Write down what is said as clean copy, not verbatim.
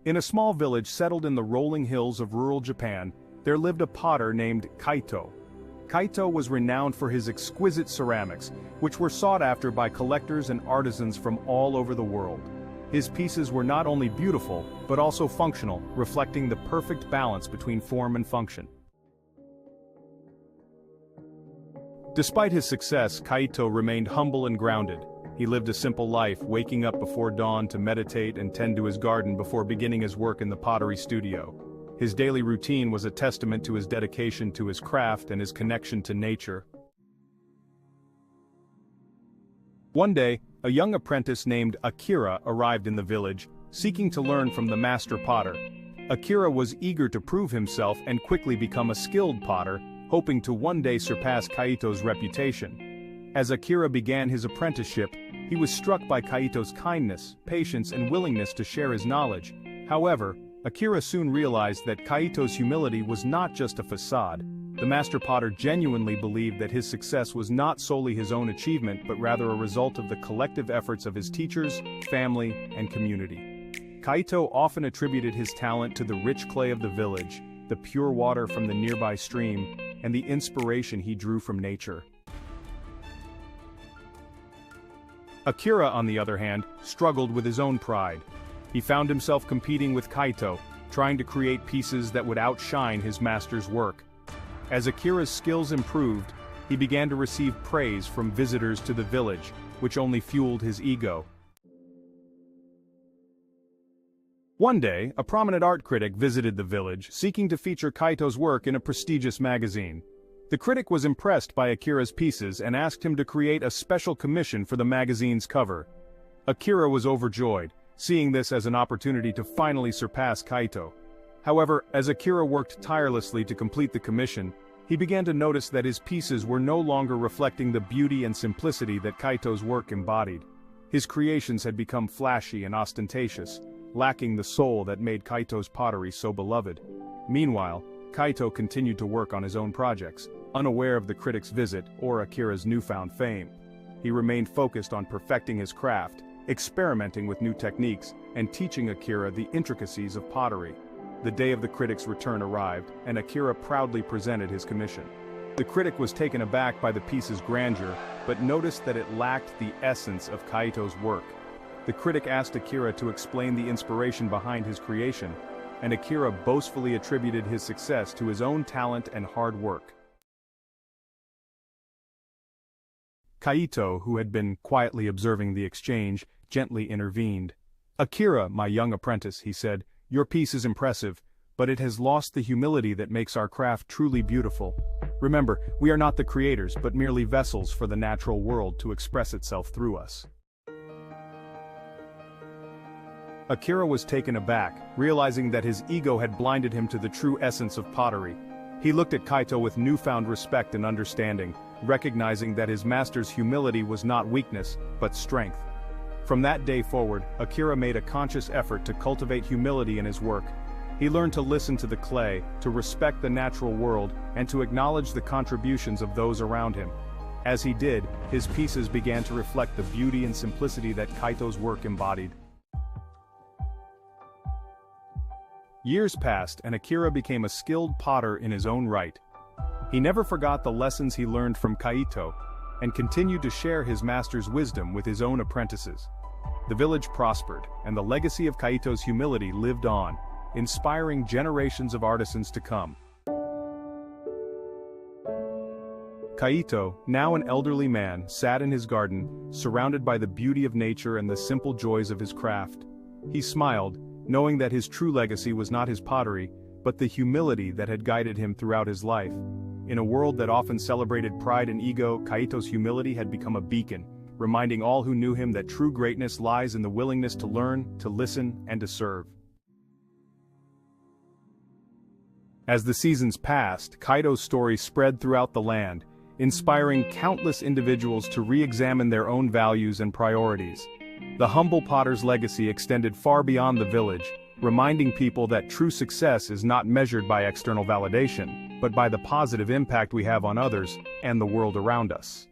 In a small village settled in the rolling hills of rural Japan, there lived a potter named Kaito. Kaito was renowned for his exquisite ceramics, which were sought after by collectors and artisans from all over the world. His pieces were not only beautiful, but also functional, reflecting the perfect balance between form and function. Despite his success, Kaito remained humble and grounded. He lived a simple life, waking up before dawn to meditate and tend to his garden before beginning his work in the pottery studio. His daily routine was a testament to his dedication to his craft and his connection to nature. One day, a young apprentice named Akira arrived in the village, seeking to learn from the master potter. Akira was eager to prove himself and quickly become a skilled potter, hoping to one day surpass Kaito's reputation. As Akira began his apprenticeship, he was struck by Kaito's kindness, patience, and willingness to share his knowledge. However, Akira soon realized that Kaito's humility was not just a facade. The master potter genuinely believed that his success was not solely his own achievement but rather a result of the collective efforts of his teachers, family, and community. Kaito often attributed his talent to the rich clay of the village, the pure water from the nearby stream, and the inspiration he drew from nature. Akira, on the other hand, struggled with his own pride. He found himself competing with Kaito, trying to create pieces that would outshine his master's work. As Akira's skills improved, he began to receive praise from visitors to the village, which only fueled his ego. One day, a prominent art critic visited the village, seeking to feature Kaito's work in a prestigious magazine. The critic was impressed by Akira's pieces and asked him to create a special commission for the magazine's cover. Akira was overjoyed, seeing this as an opportunity to finally surpass Kaito. However, as Akira worked tirelessly to complete the commission, he began to notice that his pieces were no longer reflecting the beauty and simplicity that Kaito's work embodied. His creations had become flashy and ostentatious, lacking the soul that made Kaito's pottery so beloved. Meanwhile, Kaito continued to work on his own projects, unaware of the critic's visit or Akira's newfound fame. He remained focused on perfecting his craft, experimenting with new techniques, and teaching Akira the intricacies of pottery. The day of the critic's return arrived, and Akira proudly presented his commission. The critic was taken aback by the piece's grandeur, but noticed that it lacked the essence of Kaito's work. The critic asked Akira to explain the inspiration behind his creation, and Akira boastfully attributed his success to his own talent and hard work. Kaito, who had been quietly observing the exchange, gently intervened. "Akira, my young apprentice," he said, "your piece is impressive, but it has lost the humility that makes our craft truly beautiful. Remember, we are not the creators, but merely vessels for the natural world to express itself through us." Akira was taken aback, realizing that his ego had blinded him to the true essence of pottery. He looked at Kaito with newfound respect and understanding, recognizing that his master's humility was not weakness, but strength. From that day forward, Akira made a conscious effort to cultivate humility in his work. He learned to listen to the clay, to respect the natural world, and to acknowledge the contributions of those around him. As he did, his pieces began to reflect the beauty and simplicity that Kaito's work embodied. Years passed and Akira became a skilled potter in his own right. He never forgot the lessons he learned from Kaito, and continued to share his master's wisdom with his own apprentices. The village prospered, and the legacy of Kaito's humility lived on, inspiring generations of artisans to come. Kaito, now an elderly man, sat in his garden, surrounded by the beauty of nature and the simple joys of his craft. He smiled, knowing that his true legacy was not his pottery, but the humility that had guided him throughout his life. In a world that often celebrated pride and ego, Kaito's humility had become a beacon, reminding all who knew him that true greatness lies in the willingness to learn, to listen, and to serve. As the seasons passed, Kaito's story spread throughout the land, inspiring countless individuals to re-examine their own values and priorities. The humble potter's legacy extended far beyond the village, reminding people that true success is not measured by external validation, but by the positive impact we have on others and the world around us.